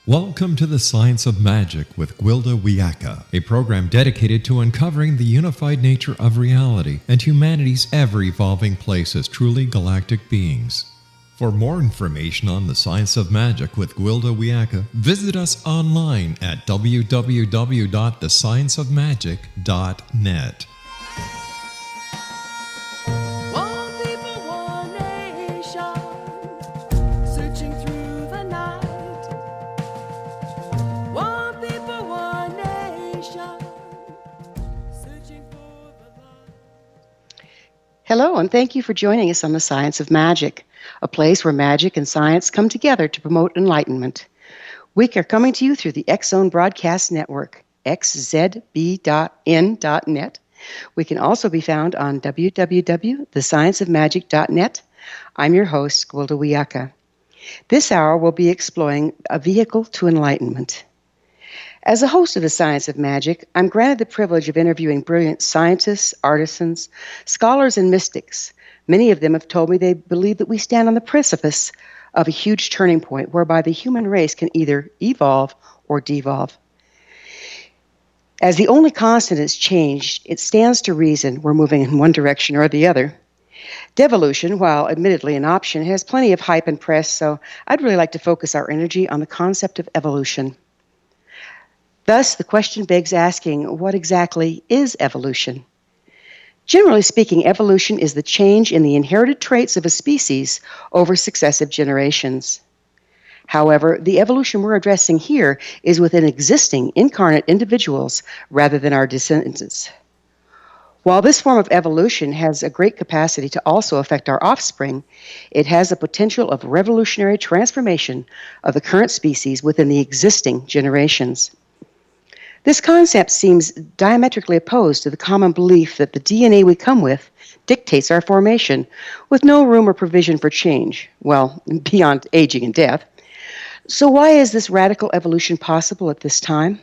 Welcome to the Science of Magic with Gwilda Wiyaka, a program dedicated to uncovering the unified nature of reality and humanity's ever-evolving place as truly galactic beings. For more information on the Science of Magic with Gwilda Wiyaka, visit us online at www.thescienceofmagic.net. Hello, and thank you for joining us on the Science of Magic, a place where magic and science come together to promote enlightenment. We are coming to you through the X-Zone Broadcast Network, xzb.n.net. We can also be found on www.thescienceofmagic.net. I'm your host, Gwilda Wiyaka. This hour we'll be exploring a vehicle to enlightenment. As a host of the Science of Magic, I'm granted the privilege of interviewing brilliant scientists, artisans, scholars, and mystics. Many of them have told me they believe that we stand on the precipice of a huge turning point whereby the human race can either evolve or devolve. As the only constant is change, it stands to reason we're moving in one direction or the other. Devolution, while admittedly an option, has plenty of hype and press, so I'd really like to focus our energy on the concept of evolution. Thus, the question begs asking, what exactly is evolution? Generally speaking, evolution is the change in the inherited traits of a species over successive generations. However, the evolution we're addressing here is within existing incarnate individuals rather than our descendants. While this form of evolution has a great capacity to also affect our offspring, it has the potential of revolutionary transformation of the current species within the existing generations. This concept seems diametrically opposed to the common belief that the DNA we come with dictates our formation, with no room or provision for change, well, beyond aging and death. So why is this radical evolution possible at this time?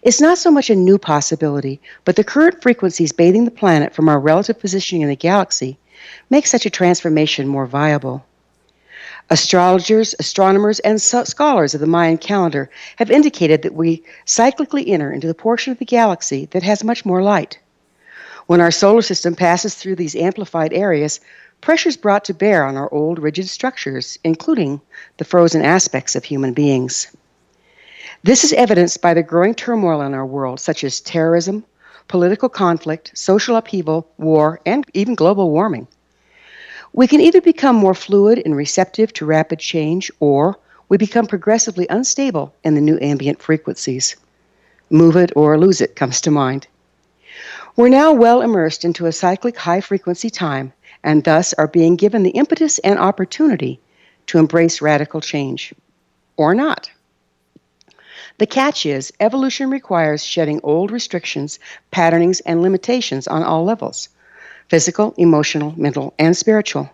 It's not so much a new possibility, but the current frequencies bathing the planet from our relative positioning in the galaxy make such a transformation more viable. Astrologers, astronomers, and scholars of the Mayan calendar have indicated that we cyclically enter into the portion of the galaxy that has much more light. When our solar system passes through these amplified areas, pressure is brought to bear on our old rigid structures, including the frozen aspects of human beings. This is evidenced by the growing turmoil in our world, such as terrorism, political conflict, social upheaval, war, and even global warming. We can either become more fluid and receptive to rapid change, or we become progressively unstable in the new ambient frequencies. Move it or lose it comes to mind. We're now well immersed into a cyclic high-frequency time, and thus are being given the impetus and opportunity to embrace radical change. Or not. The catch is, evolution requires shedding old restrictions, patternings, and limitations on all levels: physical, emotional, mental, and spiritual.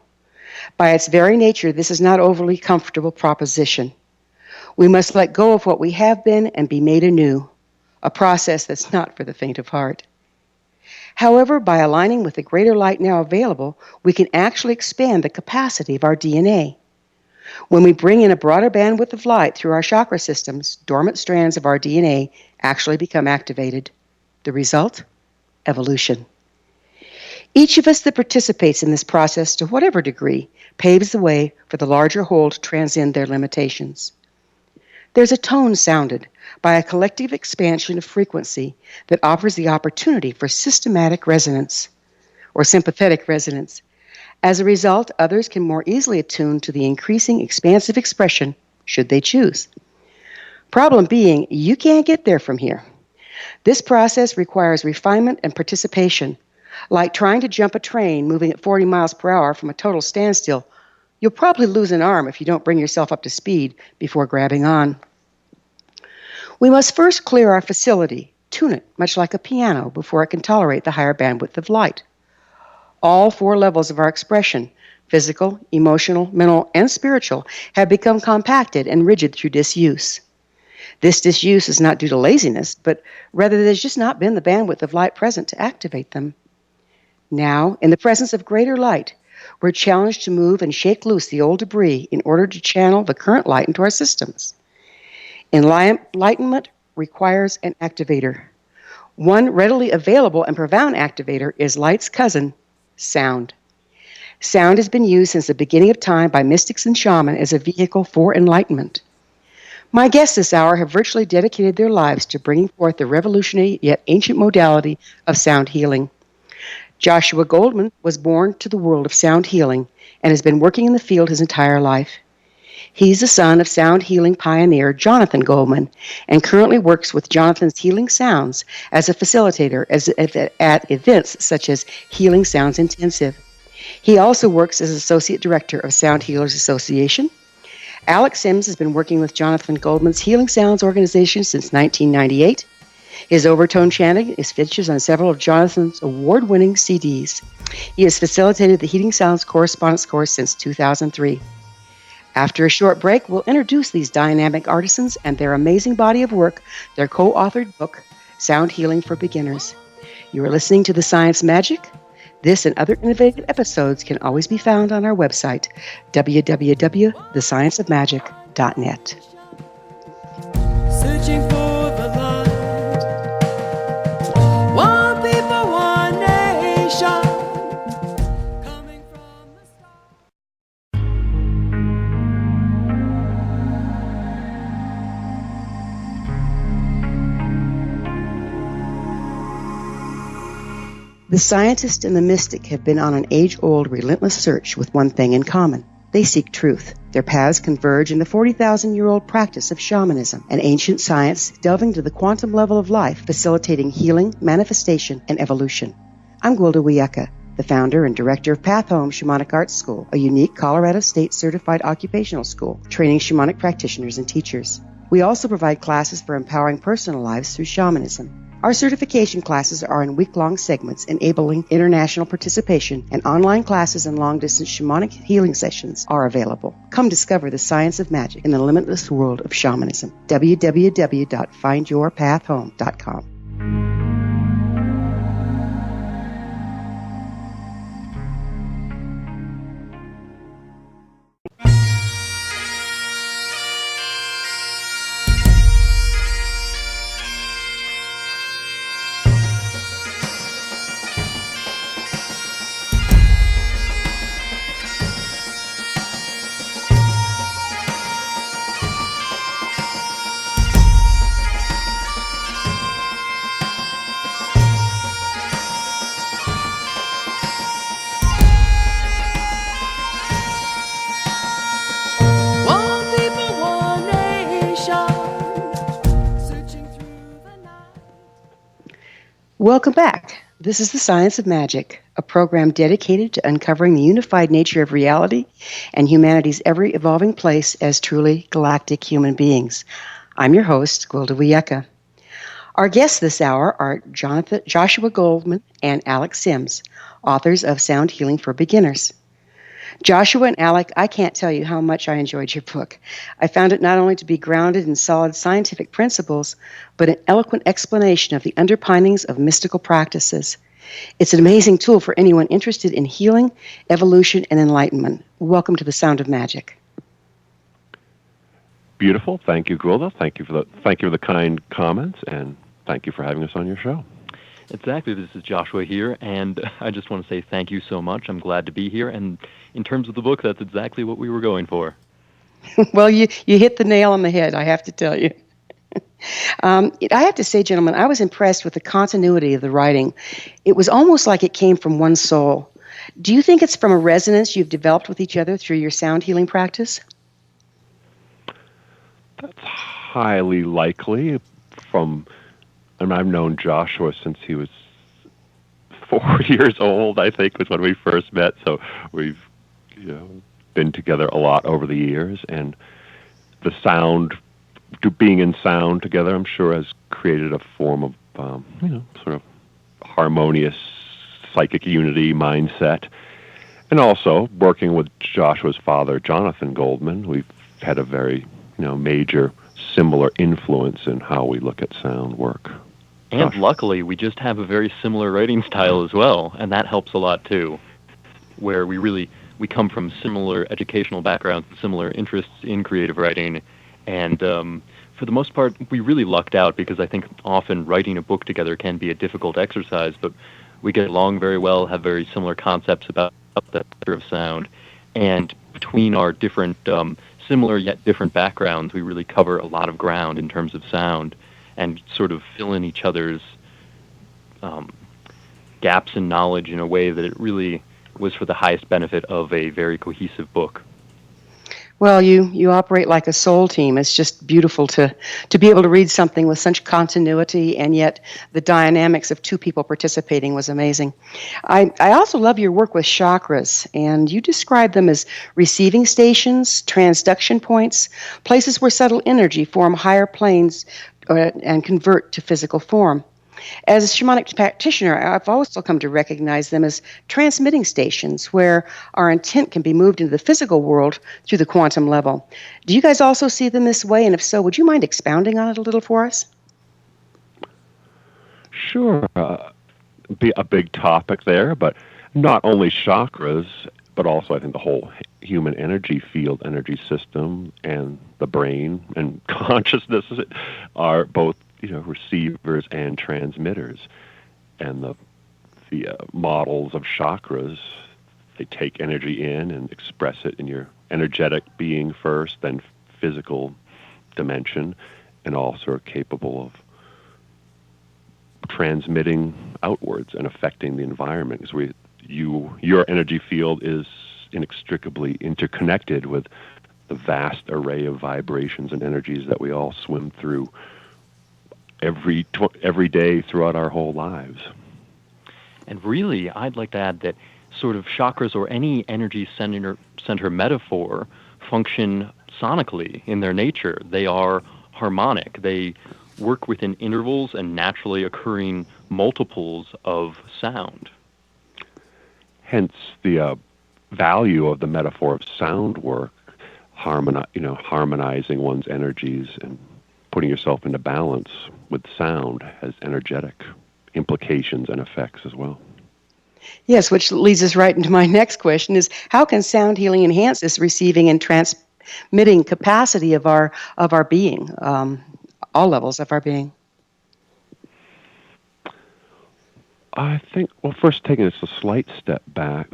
By its very nature, this is not overly comfortable proposition. We must let go of what we have been and be made anew, a process that's not for the faint of heart. However, by aligning with the greater light now available, we can actually expand the capacity of our DNA. When we bring in a broader bandwidth of light through our chakra systems, dormant strands of our DNA actually become activated. The result? Evolution. Each of us that participates in this process, to whatever degree, paves the way for the larger whole to transcend their limitations. There's a tone sounded by a collective expansion of frequency that offers the opportunity for systematic resonance, or sympathetic resonance. As a result, others can more easily attune to the increasing expansive expression, should they choose. Problem being, you can't get there from here. This process requires refinement and participation. Like trying to jump a train moving at 40 miles per hour from a total standstill, you'll probably lose an arm if you don't bring yourself up to speed before grabbing on. We must first clear our facility, tune it much like a piano before it can tolerate the higher bandwidth of light. All 4 levels of our expression, physical, emotional, mental, and spiritual, have become compacted and rigid through disuse. This disuse is not due to laziness, but rather there's just not been the bandwidth of light present to activate them. Now, in the presence of greater light, we're challenged to move and shake loose the old debris in order to channel the current light into our systems. Enlightenment requires an activator. One readily available and profound activator is light's cousin, sound. Sound has been used since the beginning of time by mystics and shamans as a vehicle for enlightenment. My guests this hour have virtually dedicated their lives to bringing forth the revolutionary yet ancient modality of sound healing. Joshua Goldman was born to the world of sound healing and has been working in the field his entire life. He's the son of sound healing pioneer Jonathan Goldman and currently works with Jonathan's Healing Sounds as a facilitator at events such as Healing Sounds Intensive. He also works as Associate Director of Sound Healers Association. Alec SIMS has been working with Jonathan Goldman's Healing Sounds organization since 1998. His overtone chanting is featured on several of Jonathan's award-winning CDs. He has facilitated the Healing Sounds Correspondence Course since 2003. After a short break, we'll introduce these dynamic artisans and their amazing body of work, their co-authored book, Sound Healing for Beginners. You are listening to The Science Magic. This and other innovative episodes can always be found on our website, www.thescienceofmagic.net. Searching for the light. One people, one nation. Coming from the stars. The scientist and the mystic have been on an age-old, relentless search with one thing in common. They seek truth. Their paths converge in the 40,000-year-old practice of shamanism, an ancient science delving to the quantum level of life, facilitating healing, manifestation, and evolution. I'm Gwilda Wiyaka, the founder and director of Path Home Shamanic Arts School, a unique Colorado State certified occupational school training shamanic practitioners and teachers. We also provide classes for empowering personal lives through shamanism. Our certification classes are in week-long segments enabling international participation, and online classes and long-distance shamanic healing sessions are available. Come discover the science of magic in the limitless world of shamanism. www.findyourpathhome.com. One people, one nation. Searching through the night. Welcome back. This is The Science of Magic, a program dedicated to uncovering the unified nature of reality and humanity's ever-evolving place as truly galactic human beings. I'm your host, Gwilda Wiyaka. Our guests this hour are Joshua Goldman and Alec SIMS, authors of Sound Healing for Beginners. Joshua and Alec, I can't tell you how much I enjoyed your book. I found it not only to be grounded in solid scientific principles, but an eloquent explanation of the underpinnings of mystical practices. It's an amazing tool for anyone interested in healing, evolution, and enlightenment. Welcome to the Sound of Magic. Beautiful. Thank you, Gwilda. Thank you for the kind comments, and thank you for having us on your show. Exactly. This is Joshua here, and I just want to say thank you so much. I'm glad to be here, and in terms of the book, that's exactly what we were going for. Well, you hit the nail on the head, I have to tell you. I have to say, gentlemen, I was impressed with the continuity of the writing. It was almost like it came from one soul. Do you think it's from a resonance you've developed with each other through your sound healing practice? That's highly likely. I've known Joshua since he was 4 years old, I think, was when we first met. So we've been together a lot over the years, and the sound, being in sound together, I'm sure has created a form of sort of harmonious psychic unity mindset. And also working with Joshua's father, Jonathan Goldman, we've had a very major similar influence in how we look at sound work. And luckily, we just have a very similar writing style as well, and that helps a lot too, where we come from similar educational backgrounds, similar interests in creative writing, and for the most part, we really lucked out because I think often writing a book together can be a difficult exercise, but we get along very well, have very similar concepts about the nature of sound, and between our different, similar yet different backgrounds, we really cover a lot of ground in terms of sound and sort of fill in each other's gaps in knowledge in a way that it really was for the highest benefit of a very cohesive book. Well, you operate like a soul team. It's just beautiful to be able to read something with such continuity, and yet the dynamics of two people participating was amazing. I also love your work with chakras, and you describe them as receiving stations, transduction points, places where subtle energy form higher planes and convert to physical form. As a shamanic practitioner, I've also come to recognize them as transmitting stations where our intent can be moved into the physical world through the quantum level. Do you guys also see them this way? And if so, would you mind expounding on it a little for us? Sure. Be a big topic there, but not only chakras, but also I think the whole human energy field, energy system, and the brain and consciousness are both receivers and transmitters. And the models of chakras, they take energy in and express it in your energetic being first, then physical dimension, and also are capable of transmitting outwards and affecting the environment. Because your energy field is inextricably interconnected with the vast array of vibrations and energies that we all swim through every day throughout our whole lives. And really, I'd like to add that sort of chakras or any energy center metaphor function sonically in their nature. They are harmonic. They work within intervals and naturally occurring multiples of sound. Hence the value of the metaphor of sound work, harmonizing one's energies and putting yourself into balance with sound has energetic implications and effects as well. Yes, which leads us right into my next question is, how can sound healing enhance this receiving and transmitting capacity of our being, all levels of our being? I think, well, first taking this a slight step back,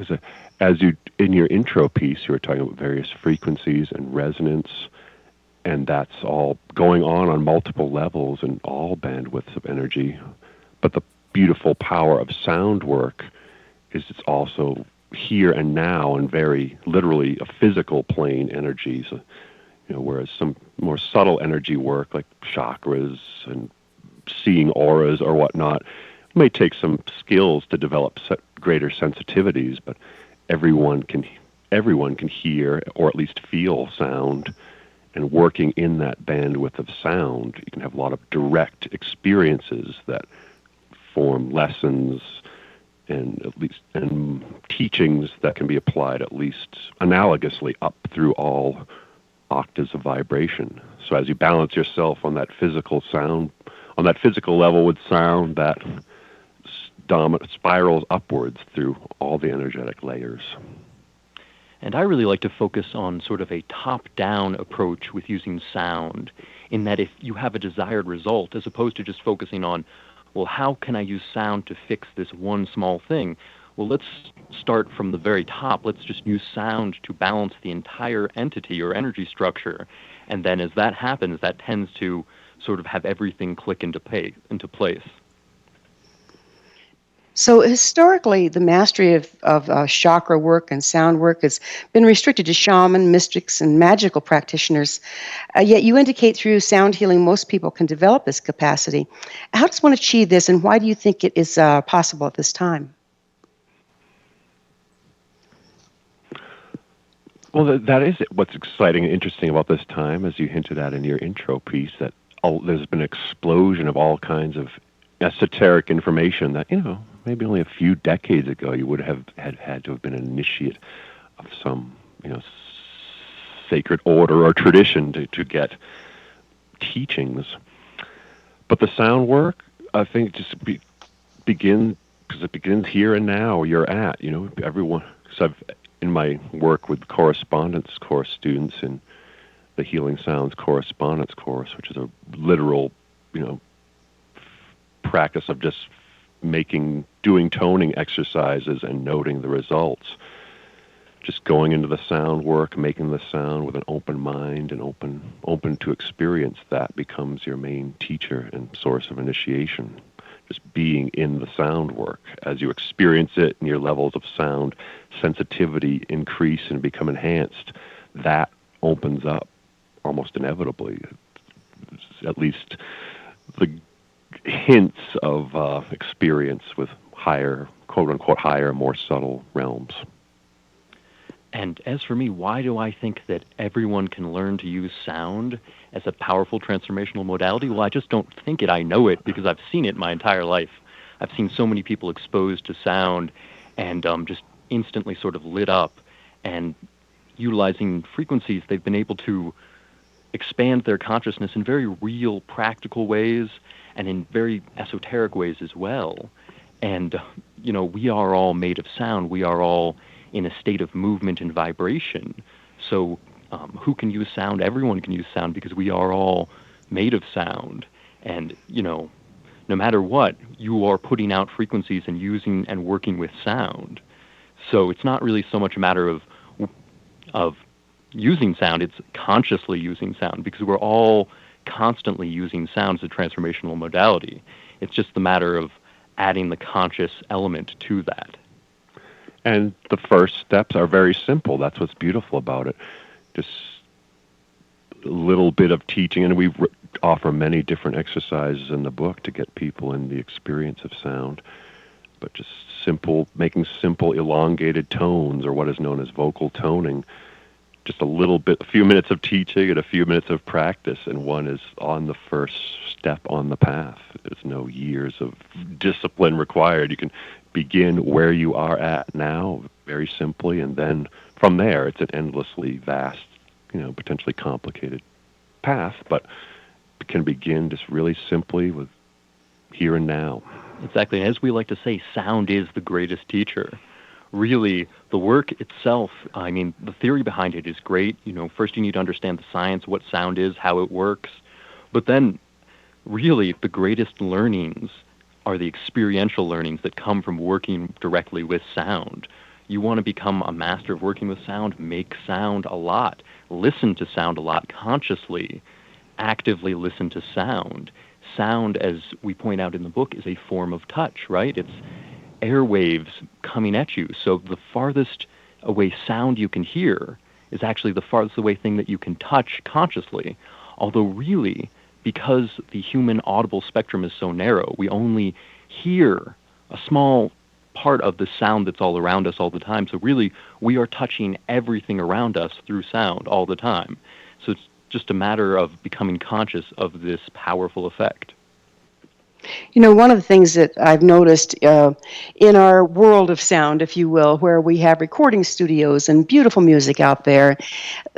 as you, in your intro piece, you were talking about various frequencies and resonance, and that's all going on multiple levels and all bandwidths of energy. But the beautiful power of sound work is it's also here and now and very literally a physical plane energies, whereas some more subtle energy work like chakras and seeing auras or whatnot may take some skills to develop greater sensitivities, but everyone can hear or at least feel sound. And working in that bandwidth of sound, you can have a lot of direct experiences that form lessons and teachings that can be applied at least analogously up through all octaves of vibration. So as you balance yourself on that physical sound, on that physical level with sound, that spirals upwards through all the energetic layers. And I really like to focus on sort of a top-down approach with using sound, in that if you have a desired result, as opposed to just focusing on, well, how can I use sound to fix this one small thing? Well, let's start from the very top. Let's just use sound to balance the entire entity or energy structure. And then as that happens, that tends to sort of have everything click into place. So historically, the mastery of chakra work and sound work has been restricted to shaman, mystics, and magical practitioners. Yet you indicate through sound healing most people can develop this capacity. How does one achieve this, and why do you think it is possible at this time? Well, that is what's exciting and interesting about this time, as you hinted at in your intro piece, that there's been an explosion of all kinds of esoteric information that, maybe only a few decades ago you would have had to have been an initiate of some, sacred order or tradition to get teachings. But the sound work, I think, just begins because it begins here and now. You're at, everyone. So in my work with correspondence course students in the Healing Sounds Correspondence course, which is a literal, practice of just doing toning exercises and noting the results. Just going into the sound work, making the sound with an open mind and open to experience, that becomes your main teacher and source of initiation. Just being in the sound work. As you experience it and your levels of sound sensitivity increase and become enhanced, that opens up almost inevitably. At least the hints of experience with higher, quote-unquote, higher, more subtle realms. And as for me, why do I think that everyone can learn to use sound as a powerful transformational modality? Well, I just don't think it. I know it because I've seen it my entire life. I've seen so many people exposed to sound and just instantly sort of lit up, and utilizing frequencies, they've been able to expand their consciousness in very real, practical ways and in very esoteric ways as well. And, we are all made of sound. We are all in a state of movement and vibration. So who can use sound? Everyone can use sound because we are all made of sound. And, no matter what, you are putting out frequencies and using and working with sound. So it's not really so much a matter of using sound, it's consciously using sound, because we're all constantly using sound as a transformational modality. It's just the matter of adding the conscious element to that. And the first steps are very simple. That's what's beautiful about it. Just a little bit of teaching, and we offer many different exercises in the book to get people in the experience of sound. But just making simple elongated tones, or what is known as vocal toning. Just a few minutes of teaching and a few minutes of practice, and one is on the first step on the path. There's no years of discipline required. You can begin where you are at now, very simply, and then from there, it's an endlessly vast, potentially complicated path, but it can begin just really simply with here and now. Exactly, and as we like to say, sound is the greatest teacher. Really, the work itself, the theory behind it is great. First you need to understand the science, what sound is, how it works. But then, really, the greatest learnings are the experiential learnings that come from working directly with sound. You want to become a master of working with sound, make sound a lot. Listen to sound a lot consciously. Actively listen to sound. Sound, as we point out in the book, is a form of touch, right? It's airwaves coming at you. So the farthest away sound you can hear is actually the farthest away thing that you can touch consciously. Although really, because the human audible spectrum is so narrow, we only hear a small part of the sound that's all around us all the time. So really, we are touching everything around us through sound all the time. So it's just a matter of becoming conscious of this powerful effect. One of the things that I've noticed in our world of sound, if you will, where we have recording studios and beautiful music out there,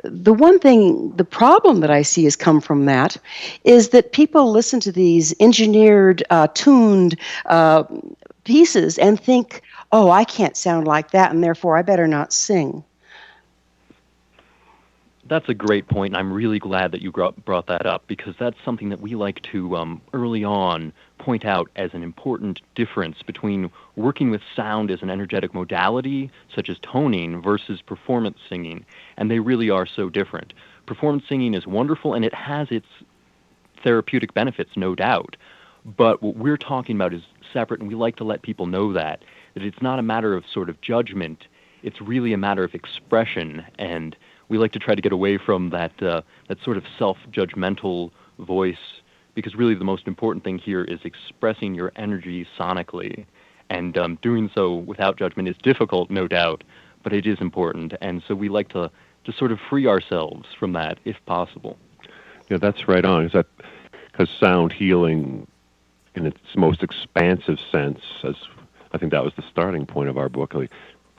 the problem that I see has come from that is that people listen to these engineered, tuned pieces and think, oh, I can't sound like that, and therefore I better not sing. That's a great point, and I'm really glad that you brought that up, because that's something that we like to early on point out as an important difference between working with sound as an energetic modality, such as toning, versus performance singing, and they really are so different. Performance singing is wonderful, and it has its therapeutic benefits, no doubt, but what we're talking about is separate, and we like to let people know that it's not a matter of sort of judgment, it's really a matter of expression, and we like to try to get away from that sort of self-judgmental voice, because really the most important thing here is expressing your energy sonically. And doing so without judgment is difficult, no doubt, but it is important. And so we like to sort of free ourselves from that, if possible. Yeah, that's right on. Because sound healing, in its most expansive sense, as I think that was the starting point of our book, like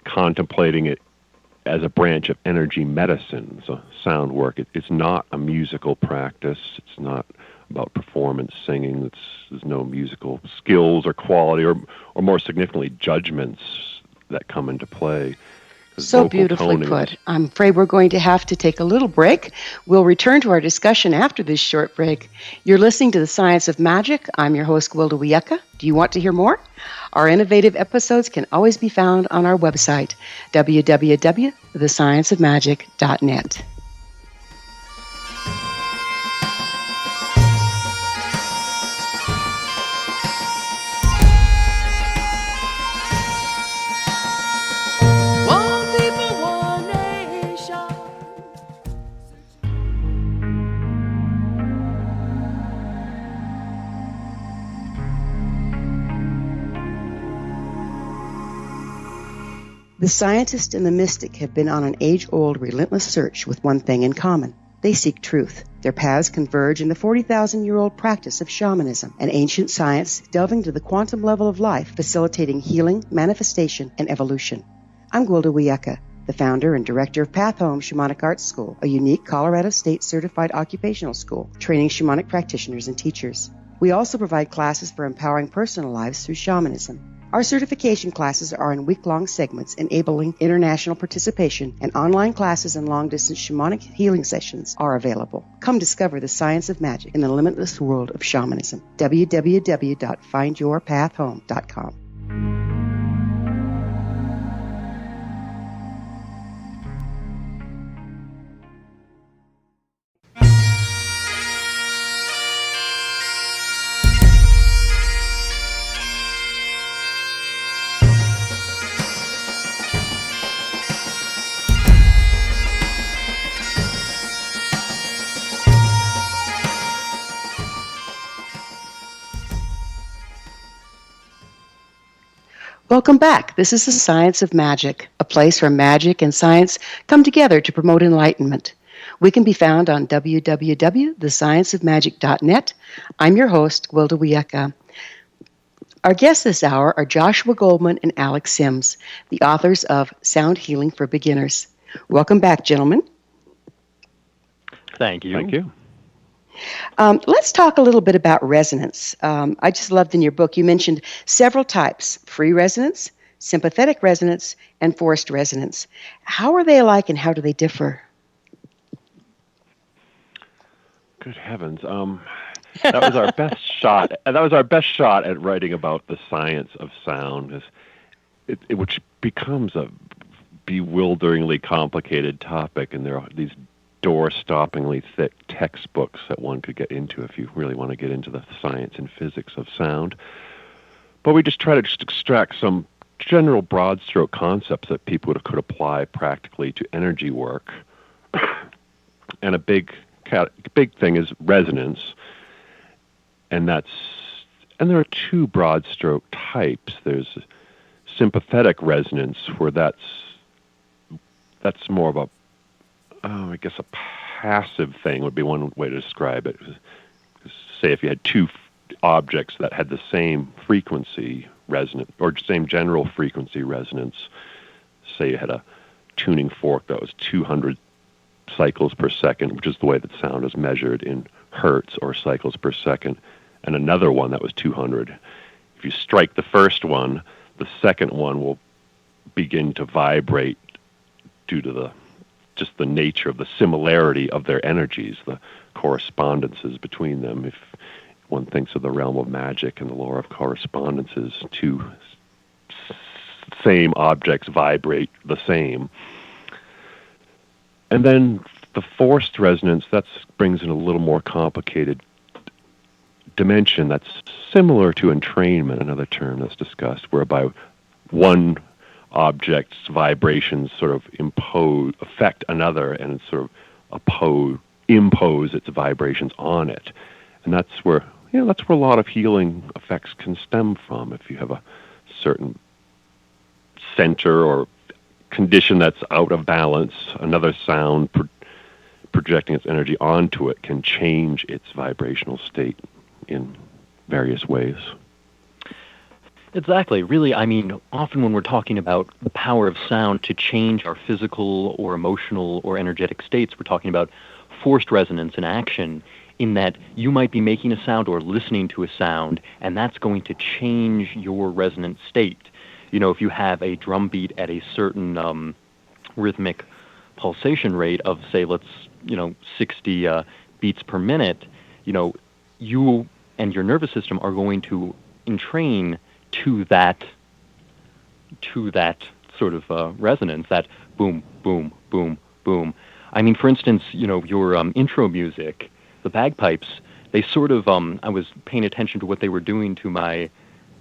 contemplating it as a branch of energy medicine, so sound work. It's not a musical practice. It's not about performance singing. There's no musical skills or quality or more significantly, judgments that come into play. his So vocal beautifully toning. put. I'm afraid we're going to have to take a little break. We'll return to our discussion after this short break. You're listening to The Science of Magic. I'm your host, Gwilda Wiyaka. Do you want to hear more? Our innovative episodes can always be found on our website, www.thescienceofmagic.net. One people, one nation. The scientist and the mystic have been on an age-old, relentless search with one thing in common. They seek truth. Their paths converge in the 40,000-year-old practice of shamanism, an ancient science delving to the quantum level of life, facilitating healing, manifestation, and evolution. I'm Gwilda Wiyaka, the founder and director of Path Home Shamanic Arts School, a unique Colorado State certified occupational school training shamanic practitioners and teachers. We also provide classes for empowering personal lives through shamanism. Our certification classes are in week-long segments enabling international participation, and online classes and long-distance shamanic healing sessions are available. Come discover the science of magic in the limitless world of shamanism. www.findyourpathhome.com. Welcome back. This is the Science of Magic, a place where magic and science come together to promote enlightenment. We can be found on www.thescienceofmagic.net. I'm your host, Gwilda Wiyaka. Our guests this hour are Joshua Goldman and Alec SIMS, the authors of Sound Healing for Beginners. Welcome back, gentlemen. Thank you. Thank you. Let's talk a little bit about resonance. I just loved in your book, you mentioned several types: free resonance, sympathetic resonance, and forced resonance. How are they alike and how do they differ? Good heavens. That was our best shot. That was our best shot at writing about the science of sound, which becomes a bewilderingly complicated topic, and there are these door-stoppingly thick textbooks that one could get into if you really want to get into the science and physics of sound. But we just try to just extract some general broad-stroke concepts that people could apply practically to energy work. And a big thing is resonance, and there are two broad-stroke types. There's sympathetic resonance, where that's more of a I guess a passive thing would be one way to describe it. Say if you had two objects that had the same frequency resonance, or same general frequency resonance, say you had a tuning fork that was 200 cycles per second, which is the way that sound is measured in hertz or cycles per second, and another one that was 200. If you strike the first one, the second one will begin to vibrate due to just the nature of the similarity of their energies, the correspondences between them. If one thinks of the realm of magic and the law of correspondences, two same objects vibrate the same. And then the forced resonance, that brings in a little more complicated dimension that's similar to entrainment, another term that's discussed, whereby one object's vibrations sort of affect another and sort of impose its vibrations on it. And that's where a lot of healing effects can stem from. If you have a certain center or condition that's out of balance, another sound projecting its energy onto it can change its vibrational state in various ways. Exactly. Really, I mean, often when we're talking about the power of sound to change our physical or emotional or energetic states, we're talking about forced resonance in action, in that you might be making a sound or listening to a sound, and that's going to change your resonant state. You know, if you have a drum beat at a certain rhythmic pulsation rate of, say, 60 beats per minute, you and your nervous system are going to entrain to that sort of resonance, that boom, boom, boom, boom. I mean, for instance, your intro music, the bagpipes, they sort of, I was paying attention to what they were doing to my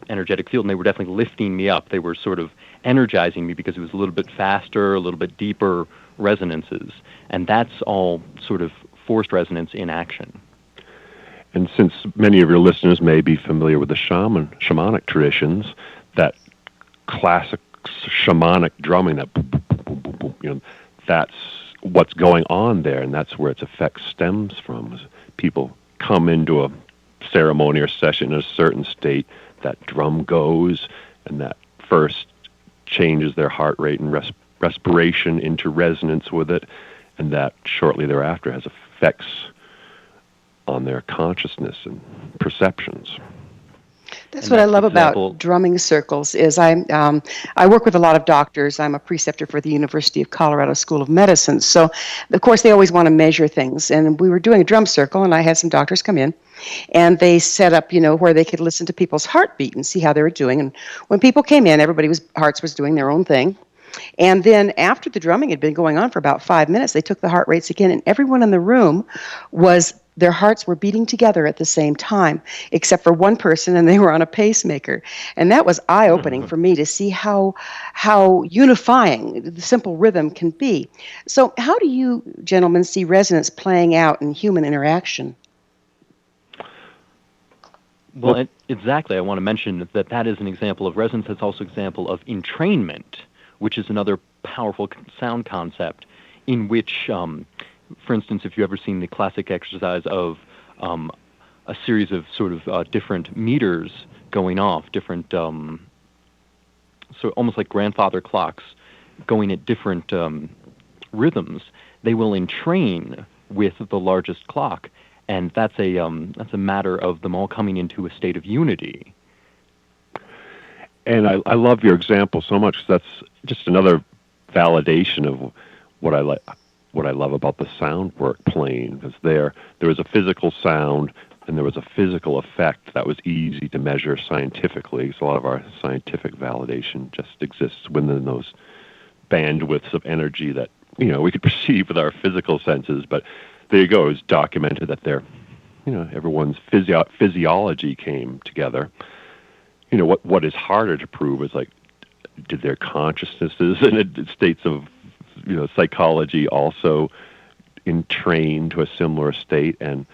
energetic field, and they were definitely lifting me up. They were sort of energizing me because it was a little bit faster, a little bit deeper resonances. And that's all sort of forced resonance in action. And since many of your listeners may be familiar with the shamanic traditions, that classic shamanic drumming, that boom, boom, boom, boom, boom, boom, that's what's going on there, and that's where its effect stems from. As people come into a ceremony or session in a certain state, that drum goes, and that first changes their heart rate and respiration into resonance with it, and that shortly thereafter has effects on their consciousness and perceptions. That's what I love about drumming circles is I work with a lot of doctors. I'm a preceptor for the University of Colorado School of Medicine. So, of course, they always want to measure things. And we were doing a drum circle, and I had some doctors come in, and they set up, where they could listen to people's heartbeat and see how they were doing. And when people came in, everybody's hearts was doing their own thing. And then after the drumming had been going on for about 5 minutes, they took the heart rates again, and everyone in the room their hearts were beating together at the same time, except for one person, and they were on a pacemaker. And that was eye-opening for me to see how unifying the simple rhythm can be. So how do you, gentlemen, see resonance playing out in human interaction? Well, exactly. I want to mention that is an example of resonance. That's also an example of entrainment, which is another powerful sound concept in which, for instance, if you've ever seen the classic exercise of a series of sort of different meters going off, different, so almost like grandfather clocks going at different rhythms, they will entrain with the largest clock, and that's a matter of them all coming into a state of unity. And I love your example so much, 'cause that's just another validation of what I love about the sound work plane, because there was a physical sound and there was a physical effect that was easy to measure scientifically. So a lot of our scientific validation just exists within those bandwidths of energy that we could perceive with our physical senses. But there you go, it's documented that everyone's physiology came together. What is harder to prove is, like, did their consciousnesses and states of psychology also entrain to a similar state? And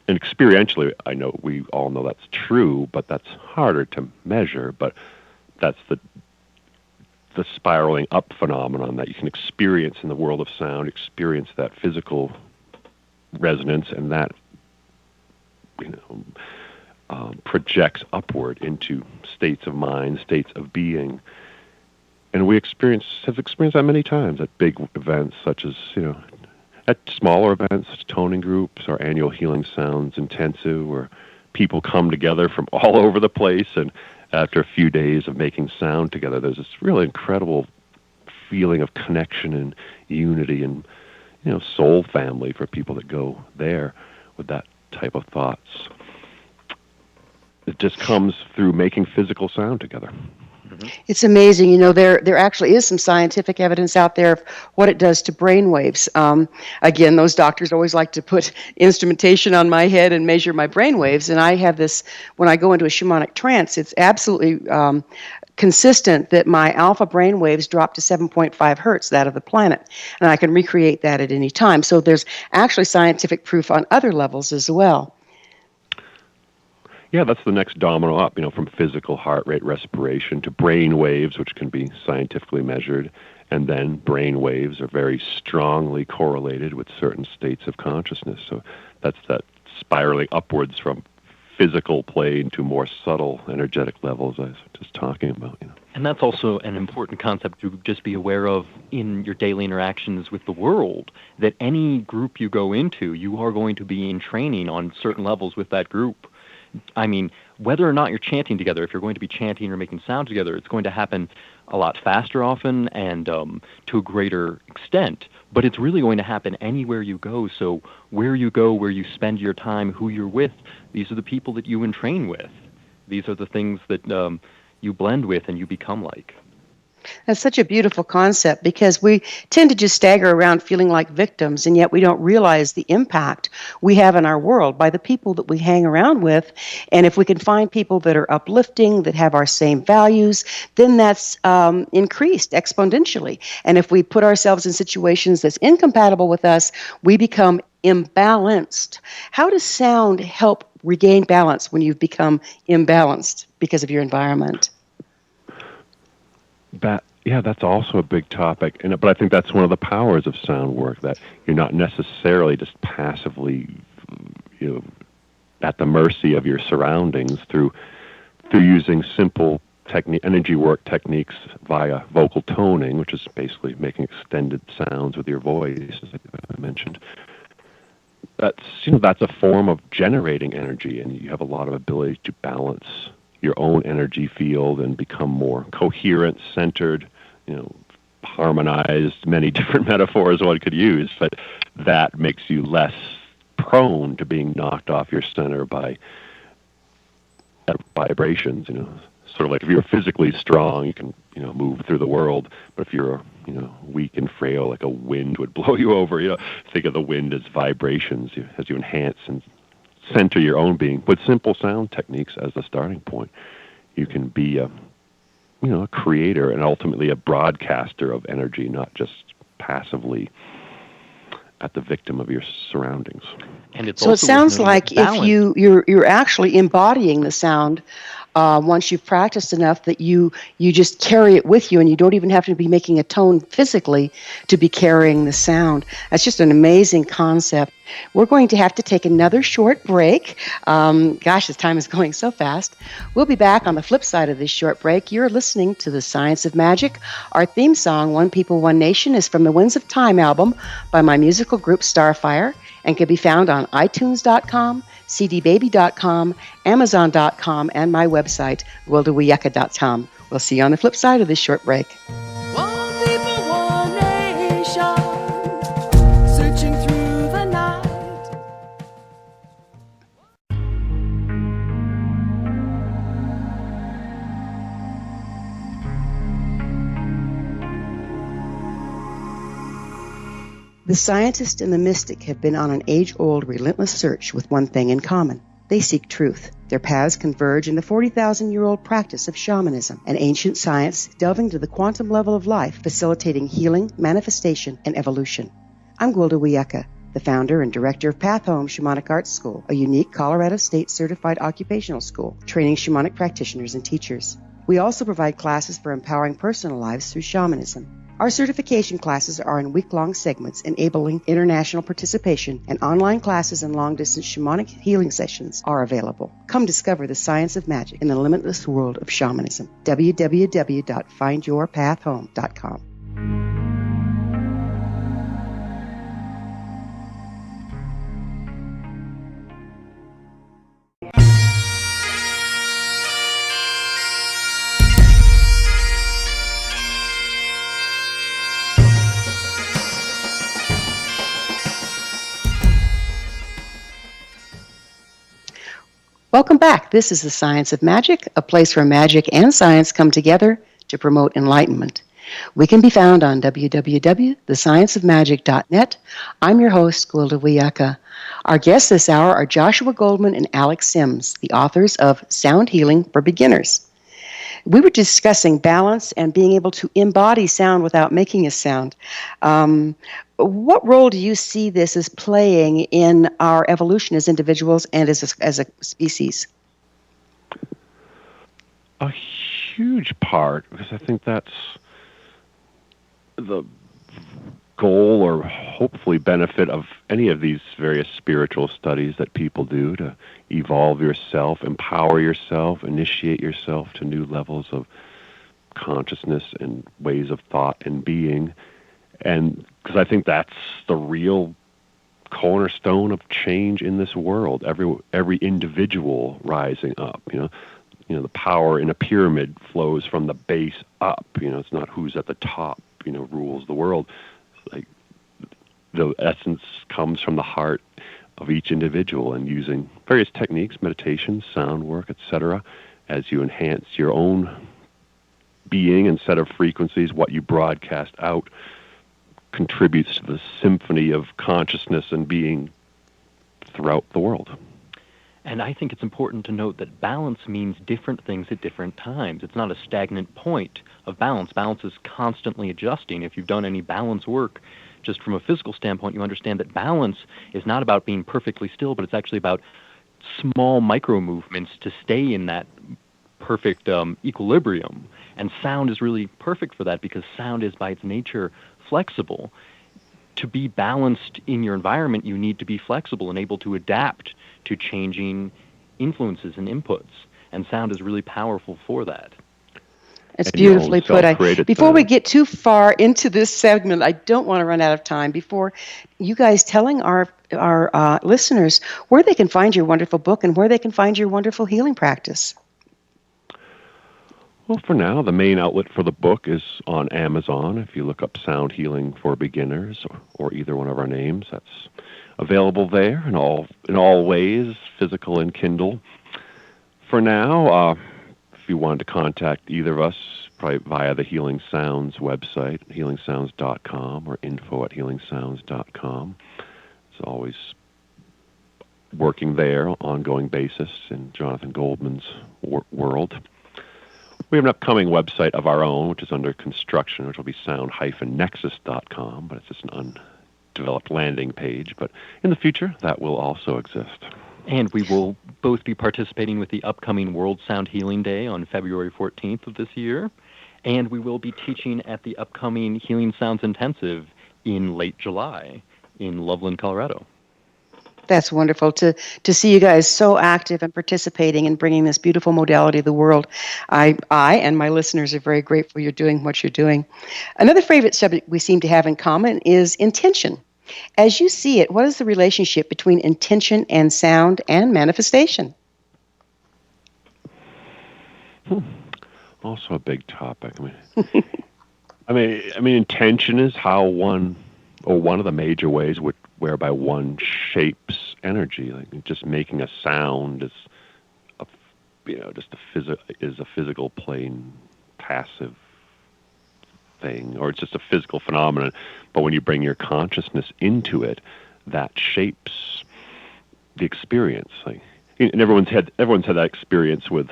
experientially, I know we all know that's true, but that's harder to measure. But that's the spiraling up phenomenon that you can experience in the world of sound, experience that physical resonance, and that projects upward into states of mind, states of being. And we have experienced that many times at big events, such as, at smaller events, such as toning groups, our annual Healing Sounds Intensive, where people come together from all over the place, and after a few days of making sound together, there's this really incredible feeling of connection and unity and, soul family for people that go there with that type of thoughts. It just comes through making physical sound together. It's amazing. There actually is some scientific evidence out there of what it does to brain waves. Again, those doctors always like to put instrumentation on my head and measure my brain waves. And I have this, when I go into a shamanic trance, it's absolutely consistent that my alpha brain waves drop to 7.5 hertz, that of the planet. And I can recreate that at any time. So there's actually scientific proof on other levels as well. Yeah, that's the next domino up, from physical heart rate respiration to brain waves, which can be scientifically measured. And then brain waves are very strongly correlated with certain states of consciousness. So that's that spiraling upwards from physical plane to more subtle energetic levels I was just talking about. And that's also an important concept to just be aware of in your daily interactions with the world, that any group you go into, you are going to be in training on certain levels with that group. I mean, whether or not you're chanting together, if you're going to be chanting or making sound together, it's going to happen a lot faster often and to a greater extent. But it's really going to happen anywhere you go. So where you go, where you spend your time, who you're with, these are the people that you entrain with. These are the things that you blend with and you become like. That's such a beautiful concept because we tend to just stagger around feeling like victims, and yet we don't realize the impact we have in our world by the people that we hang around with. And if we can find people that are uplifting, that have our same values, then that's increased exponentially. And if we put ourselves in situations that's incompatible with us, we become imbalanced. How does sound help regain balance when you've become imbalanced because of your environment? That's also a big topic, but I think that's one of the powers of sound work, that you're not necessarily just passively, at the mercy of your surroundings through using simple energy work techniques via vocal toning, which is basically making extended sounds with your voice, as I mentioned. That's a form of generating energy, and you have a lot of ability to balance your own energy field and become more coherent, centered, harmonized, many different metaphors one could use, but that makes you less prone to being knocked off your center by vibrations, sort of like if you're physically strong, you can, move through the world, but if you're, weak and frail, like a wind would blow you over, think of the wind as vibrations as you enhance and center your own being. With simple sound techniques as the starting point, you can be a creator and ultimately a broadcaster of energy, not just passively at the victim of your surroundings. And it's so it sounds like if you're actually embodying the sound once you've practiced enough that you just carry it with you, and you don't even have to be making a tone physically to be carrying the sound. That's just an amazing concept. We're going to have to take another short break. This time is going so fast. We'll be back on the flip side of this short break. You're listening to The Science of Magic. Our theme song, One People, One Nation, is from the Winds of Time album by my musical group Starfire and can be found on iTunes.com, cdbaby.com, amazon.com, and my website, gwildawiyaka.com. We'll see you on the flip side of this short break. One people, one nation, searching through the night. The scientist and the mystic have been on an age-old, relentless search with one thing in common. They seek truth. Their paths converge in the 40,000-year-old practice of shamanism, an ancient science delving to the quantum level of life, facilitating healing, manifestation, and evolution. I'm Gwilda Wiyaka, the founder and director of Path Home Shamanic Arts School, a unique Colorado State certified occupational school training shamanic practitioners and teachers. We also provide classes for empowering personal lives through shamanism. Our certification classes are in week-long segments enabling international participation, and online classes and long-distance shamanic healing sessions are available. Come discover the science of magic in the limitless world of shamanism. www.findyourpathhome.com. Welcome back. This is The Science of Magic, a place where magic and science come together to promote enlightenment. We can be found on www.thescienceofmagic.net. I'm your host, Gwilda Wiyaka. Our guests this hour are Joshua Goldman and Alec SIMS, the authors of Sound Healing for Beginners. We were discussing balance and being able to embody sound without making a sound. What role do you see this as playing in our evolution as individuals and as a species? A huge part, because I think that's the goal or hopefully benefit of any of these various spiritual studies that people do, to evolve yourself, empower yourself, initiate yourself to new levels of consciousness and ways of thought and being. And because I think that's the real cornerstone of change in this world. Every individual rising up. The power in a pyramid flows from the base up. It's not who's at the top. Rules the world. Like the essence comes from the heart of each individual, and using various techniques, meditation, sound work, etc., as you enhance your own being and set of frequencies, what you broadcast out contributes to the symphony of consciousness and being throughout the world. And I think it's important to note that balance means different things at different times. It's not a stagnant point of balance. Balance is constantly adjusting. If you've done any balance work, just from a physical standpoint, you understand that balance is not about being perfectly still, but it's actually about small micro movements to stay in that perfect equilibrium. And sound is really perfect for that, because sound is by its nature flexible. To be balanced in your environment, you need to be flexible and able to adapt to changing influences and inputs. And sound is really powerful for that. It's beautifully put. Before we get too far into this segment, I don't want to run out of time. Before you guys telling our listeners where they can find your wonderful book and where they can find your wonderful healing practice. Well, for now, the main outlet for the book is on Amazon. If you look up Sound Healing for Beginners or either one of our names, that's available there in all ways, physical and Kindle. For now, if you wanted to contact either of us, probably via the Healing Sounds website, healingsounds.com or info@healingsounds.com. It's always working there, ongoing basis in Jonathan Goldman's world. We have an upcoming website of our own, which is under construction, which will be sound-nexus.com, but it's just an undeveloped landing page. But in the future, that will also exist. And we will both be participating with the upcoming World Sound Healing Day on February 14th of this year. And we will be teaching at the upcoming Healing Sounds Intensive in late July in Loveland, Colorado. That's wonderful to see you guys so active and participating and bringing this beautiful modality to the world. I and my listeners are very grateful you're doing what you're doing. Another favorite subject we seem to have in common is intention. As you see it, what is the relationship between intention and sound and manifestation? Also a big topic. I mean, intention is how one of the major ways whereby one shapes energy. Like just making a sound is a physical, plain, passive thing, or it's just a physical phenomenon. But when you bring your consciousness into it, that shapes the experience. And everyone's had that experience with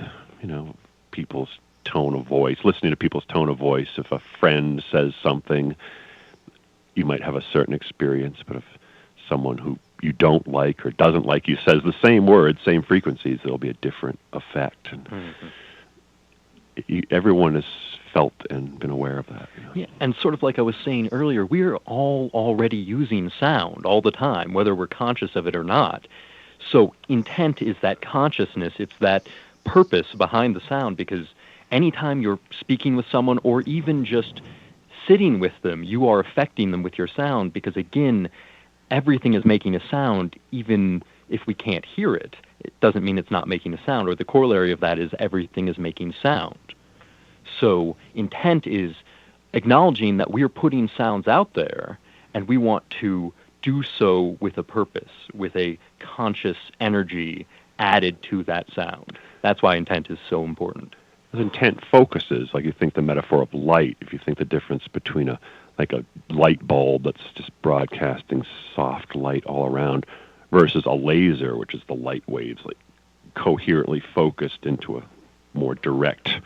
people's tone of voice, listening to people's tone of voice. If a friend says something, you might have a certain experience, but if someone who you don't like or doesn't like you says the same words, same frequencies, there'll be a different effect. And everyone has felt and been aware of that. Yeah, and sort of like I was saying earlier, we're all already using sound all the time, whether we're conscious of it or not. So intent is that consciousness, it's that purpose behind the sound, because anytime you're speaking with someone or even just sitting with them, you are affecting them with your sound, because again, everything is making a sound, even if we can't hear it. It doesn't mean it's not making a sound, or the corollary of that is everything is making sound. So intent is acknowledging that we're putting sounds out there, and we want to do so with a purpose, with a conscious energy added to that sound. That's why intent is so important. Intent focuses, like you think the metaphor of light, if you think the difference between a light bulb that's just broadcasting soft light all around versus a laser, which is the light waves coherently focused into a more direct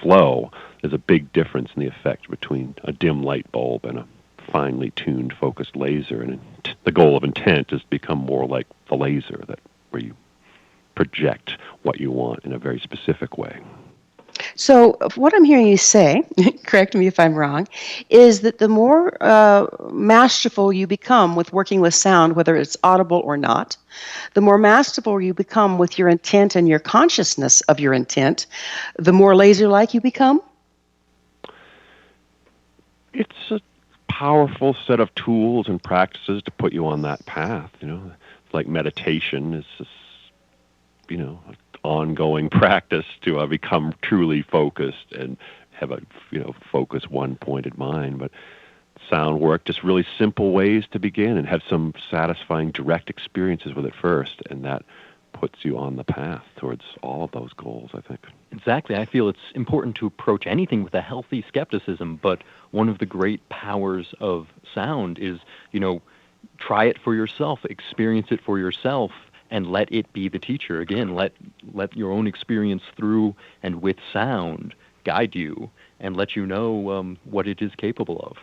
flow, there's a big difference in the effect between a dim light bulb and a finely tuned focused laser. And the goal of intent is to become more like the laser, where you project what you want in a very specific way. So what I'm hearing you say, correct me if I'm wrong, is that the more masterful you become with working with sound, whether it's audible or not, the more masterful you become with your intent and your consciousness of your intent, the more laser-like you become? It's a powerful set of tools and practices to put you on that path. It's like meditation is this, ongoing practice to become truly focused and have a focused, one-pointed mind. But sound work, just really simple ways to begin and have some satisfying direct experiences with it first, and that puts you on the path towards all of those goals, I think. Exactly. I feel it's important to approach anything with a healthy skepticism, but one of the great powers of sound is, try it for yourself, experience it for yourself, and let it be the teacher. Again, let your own experience through and with sound guide you and let you know what it is capable of.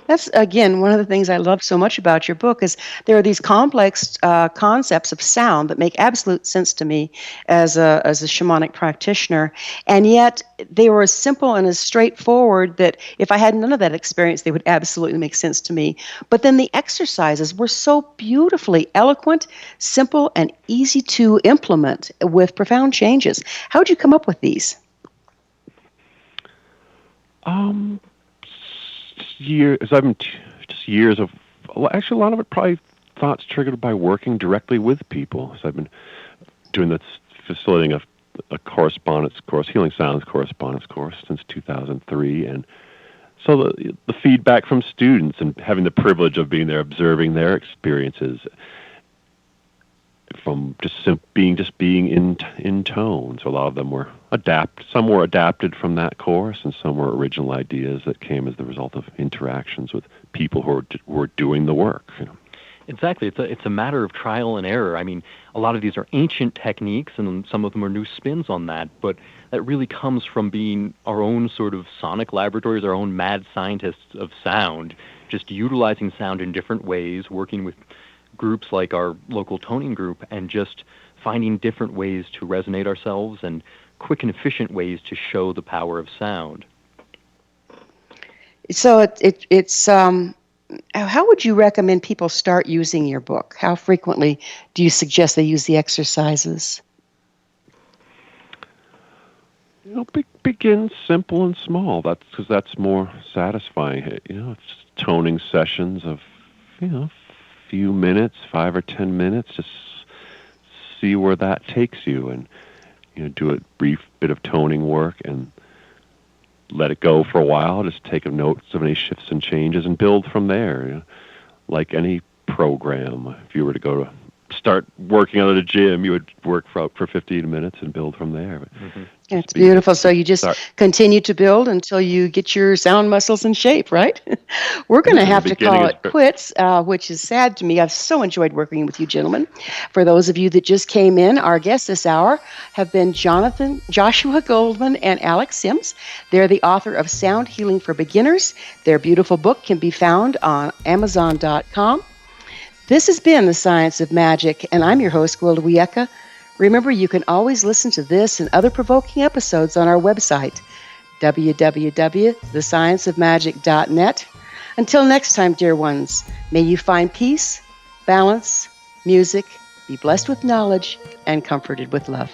That's, again, one of the things I love so much about your book is there are these complex concepts of sound that make absolute sense to me as a shamanic practitioner, and yet they were as simple and as straightforward that if I had none of that experience, they would absolutely make sense to me. But then the exercises were so beautifully eloquent, simple, and easy to implement with profound changes. How did you come up with these? Years of, actually a lot of it probably thoughts triggered by working directly with people. So I've been doing this, facilitating a correspondence course, Healing Sounds correspondence course since 2003. And so the feedback from students and having the privilege of being there, observing their experiences from being in tone. So a lot of them were some were adapted from that course, and some were original ideas that came as the result of interactions with people who were doing the work. Exactly. It's a matter of trial and error. I mean, a lot of these are ancient techniques, and some of them are new spins on that, but that really comes from being our own sort of sonic laboratories, our own mad scientists of sound, just utilizing sound in different ways, working with groups like our local toning group, and just finding different ways to resonate ourselves and quick and efficient ways to show the power of sound. So it's how would you recommend people start using your book? How frequently do you suggest they use the exercises? Begin simple and small. That's because that's more satisfying. It's toning sessions of few minutes, 5 or 10 minutes. Just see where that takes you, and do a brief bit of toning work and let it go for a while. Just take notes of any shifts and changes and build from there. Like any program, if you were to start working out at a gym, you would work for 15 minutes and build from there. Mm-hmm. It's beautiful. So you just continue to build until you get your sound muscles in shape, right? We're going to have to call it quits, which is sad to me. I've so enjoyed working with you gentlemen. For those of you that just came in, our guests this hour have been Joshua Goldman and Alex Sims. They're the author of Sound Healing for Beginners. Their beautiful book can be found on Amazon.com. This has been The Science of Magic, and I'm your host, Gwilda Wiyaka. Remember, you can always listen to this and other provoking episodes on our website, www.thescienceofmagic.net. Until next time, dear ones, may you find peace, balance, music, be blessed with knowledge, and comforted with love.